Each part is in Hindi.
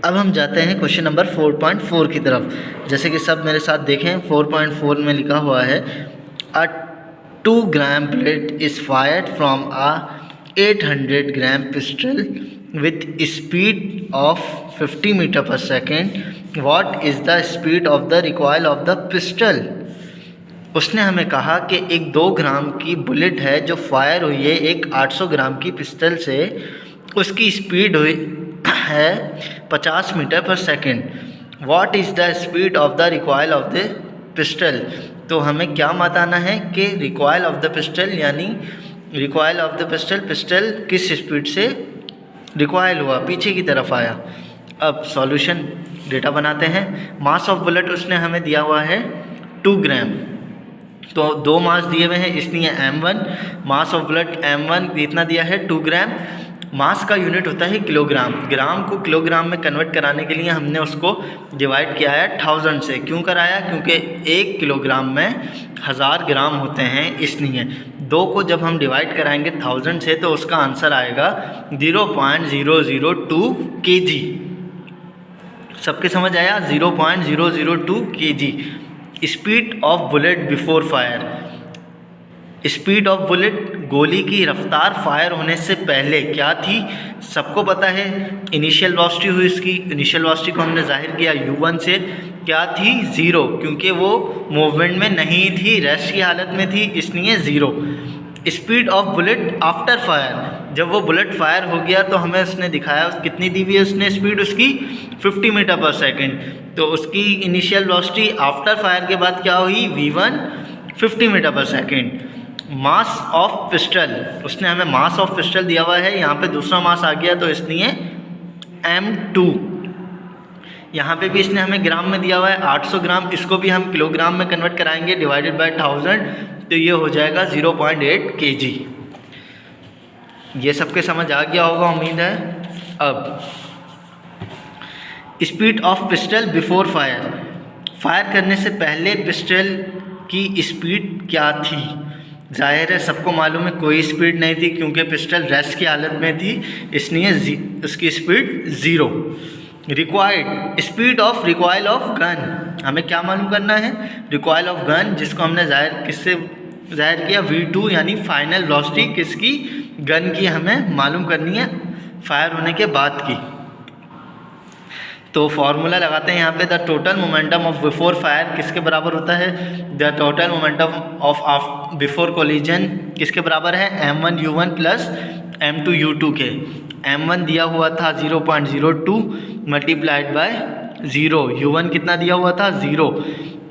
अब हम जाते हैं क्वेश्चन नंबर 4.4 की तरफ। जैसे कि सब मेरे साथ देखें, 4.4 में लिखा हुआ है a 2 gram bullet is fired from a 800 gram pistol with speed of 50 metre per second. What is the speed of the recoil of the pistol. उसने हमें कहा कि एक 2 ग्राम की बुलेट है जो फायर हुई है एक 800 ग्राम की पिस्टल से, उसकी स्पीड हुई है 50 metre per second. What is the speed of the recoil of the pistol. तो हमें क्या बताना है कि रिकॉयल ऑफ द पिस्टल, यानी recoil of the pistol, pistol किस स्पीड से रिकॉयल हुआ, पीछे की तरफ आया। अब सॉल्यूशन डेटा बनाते हैं। मास ऑफ बुलेट उसने हमें दिया हुआ है 2 ग्राम, तो 2 मास दिए हुए हैं इसलिए m1। Mass of bullet m1 इतना दिया है 2 ग्राम। मास का यूनिट होता है किलोग्राम। ग्राम को किलोग्राम में कन्वर्ट कराने के लिए हमने उसको डिवाइड किया है 1000 से। क्यों कराया? क्योंकि 1 किलोग्राम में 1000 ग्राम होते हैं, इसलिए 2 को जब हम डिवाइड कराएंगे 1000 से तो उसका आंसर आएगा 0.002 kg। सबके समझ आया? 0.002 kg। Speed of bullet before fire. Speed of bullet, गोली की रफ्तार फायर होने से पहले क्या थी, सबको पता है। इनिशियल वेलोसिटी हुई इसकी, इनिशियल वेलोसिटी को हमने जाहिर किया u1 से, क्या थी 0, क्योंकि वो मूवमेंट में नहीं थी, रेस्ट की हालत में थी, इसलिए 0। Speed of bullet after fire, जब वो बुलेट फायर हो गया तो हमें उसने दिखाया कितनी दी हुई है उसने स्पीड उसकी 50 मीटर पर सेकेंड। तो उसकी इनिशियल वेलोसिटी आफ्टर फायर के बाद क्या हुई, v1 50 metre per second. Mass of pistol, उसने हमें मास ऑफ पिस्टल दिया हुआ है, यहाँ पे दूसरा मास आ गया तो इसलिए m2। यहाँ पे भी इसने हमें ग्राम में दिया हुआ है 800 ग्राम, इसको भी हम किलोग्राम में कन्वर्ट कराएंगे डिवाइडेड बाय 1000, तो ये हो जाएगा 0.8 kg। ये सबके समझ आ गया होगा उम्मीद है। अब speed of pistol before fire, fire करने से पहले पिस्टल की स्पीड क्या थी। जाहिर है सबको मालूम है कोई स्पीड नहीं थी, क्योंकि पिस्टल रेस्ट की हालत में थी, इसलिए उसकी speed 0। Required speed of recoil of gun, हमें क्या मालूम करना है, रिकॉयल ऑफ गन, जिसको हमने किससे जाहिर किया, v2, यानी फाइनल वेलोसिटी किसकी, गन की हमें मालूम करनी है फायर होने के बाद की। तो फॉर्मूला लगाते हैं यहाँ पे, the total momentum of before fire किसके बराबर होता है, the total momentum of before collision किसके बराबर है, m1 u1 plus m2 u2 के। m1 दिया हुआ था 0.02 मल्टीप्लाइड बाय 0, u1 कितना दिया हुआ था 0,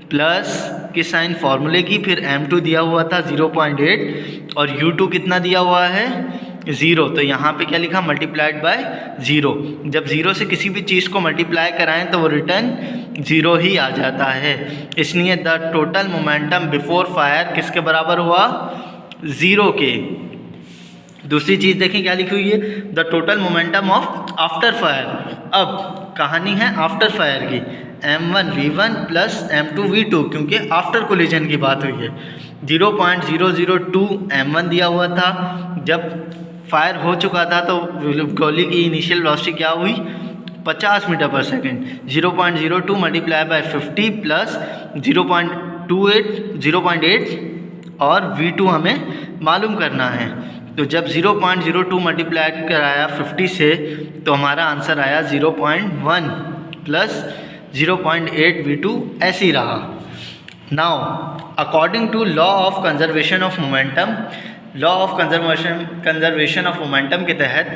प्लस किस साइन फार्मूले की, फिर m2 दिया हुआ था 0.8 और u2 कितना दिया हुआ है 0, तो यहाँ पे क्या लिखा, मल्टीप्लाइड बाय 0। जब 0 से किसी भी चीज़ को मल्टीप्लाई कराएं तो वो रिटर्न 0 ही आ जाता है, इसलिए the total momentum before fire किसके बराबर हुआ, 0 के। दूसरी चीज़ देखें क्या लिखी हुई है, the total momentum of after fire. अब कहानी है आफ्टर फायर की, m1 v1 plus m2 v2, क्योंकि आफ्टर कोलिजन की बात हुई है। 0.002 m1 दिया हुआ था, जब फायर हो चुका था तो गोली की इनिशियल वेलोसिटी क्या हुई, 50 metre per second. 0.02 multiply by 50 plus 0.8 और v2 हमें मालूम करना है। तो जब 0.02 मल्टीप्लाई कराया 50 से तो हमारा आंसर आया 0.1 प्लस 0.8 v2, ऐसे ही रहा। Now according to law of conservation of momentum, law of conservation of momentum के तहत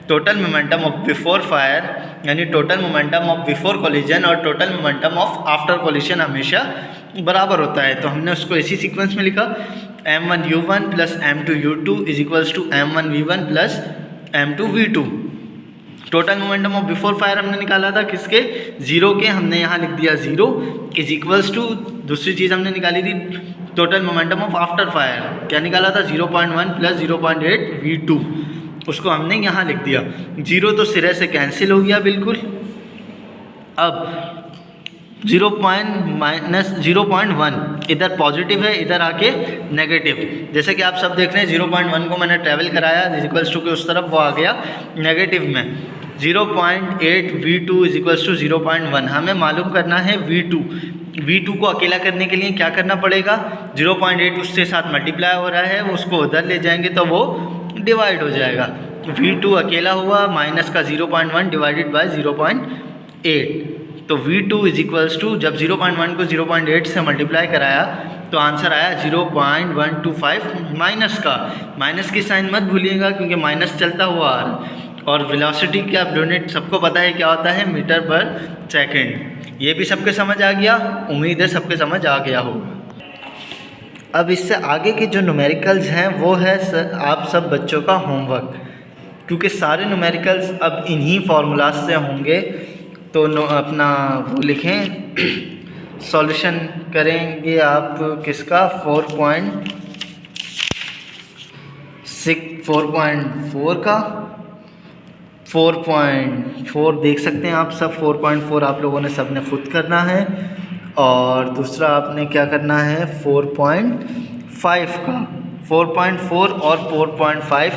total momentum of before fire, यानी total momentum of before collision और total momentum of after collision हमेशा बराबर होता है। तो हमने उसको इसी सीक्वेंस में लिखा, m1 u1 plus m2 u2 is equals to m1 v1 plus m2 v2। Total momentum of before fire हमने निकाला था किसके, 0 के, हमने यहाँ लिख दिया 0 इज इक्वल्स टू, दूसरी चीज़ हमने निकाली थी total momentum of after fire, क्या निकाला था 0.1 प्लस 0.8 v2, उसको हमने यहाँ लिख दिया। 0 तो सिरे से कैंसिल हो गया बिल्कुल। अब 0.1 इधर पॉजिटिव है, इधर आके नेगेटिव। जैसे कि आप सब देख रहे हैं 0.1 को मैंने ट्रैवल कराया इक्वल्स टू के उस तरफ, वो आ गया नेगेटिव में। 0.8 V2 इज इक्वल्स टू 0.1। हमें मालूम करना है V2 को अकेला करने के लिए क्या करना पड़ेगा, 0.8 उसके साथ मल्टीप्लाई हो रहा है, वो उसको उधर ले जाएंगे तो वो डिवाइड हो जाएगा। V2 अकेला हुआ माइनस का 0.1 डिवाइडेड बाय 0.8, तो V2 इज इक्वल्स टू, जब 0.1 को 0.8 से मल्टीप्लाई कराया तो आंसर आया 0.125। माइनस की साइन मत भूलिएगा क्योंकि माइनस चलता हुआ आ रहा है। और वेलोसिटी का यूनिट सबको पता है क्या होता है, मीटर पर सेकेंड। ये भी सबके समझ आ गया, उम्मीद है सबके समझ आ गया होगा। अब इससे आगे के जो न्यूमेरिकल्स हैं वो है आप सब बच्चों का होमवर्क, क्योंकि सारे न्यूमेरिकल्स अब इन्हीं फार्मूलाज से होंगे। तो अपना वो लिखें, सॉल्यूशन करेंगे आप किसका, 4.4 का 4.4 देख सकते हैं आप सब। 4.4 आप लोगों ने सब ने खुद करना है, और दूसरा आपने क्या करना है 4.5 का। 4.4 और 4.5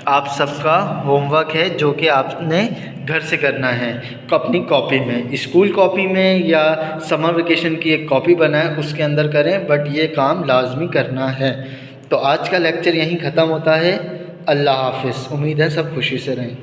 आप सबका होमवर्क है जो कि आपने घर से करना है अपनी कॉपी में। स्कूल कॉपी में या समर वेकेशन की एक कॉपी बनाएं, उसके अंदर करें, बट ये काम लाजमी करना है। तो आज का लेक्चर यहीं ख़त्म होता है। अल्लाह हाफ़िज़। उम्मीद है सब खुशी से रहें।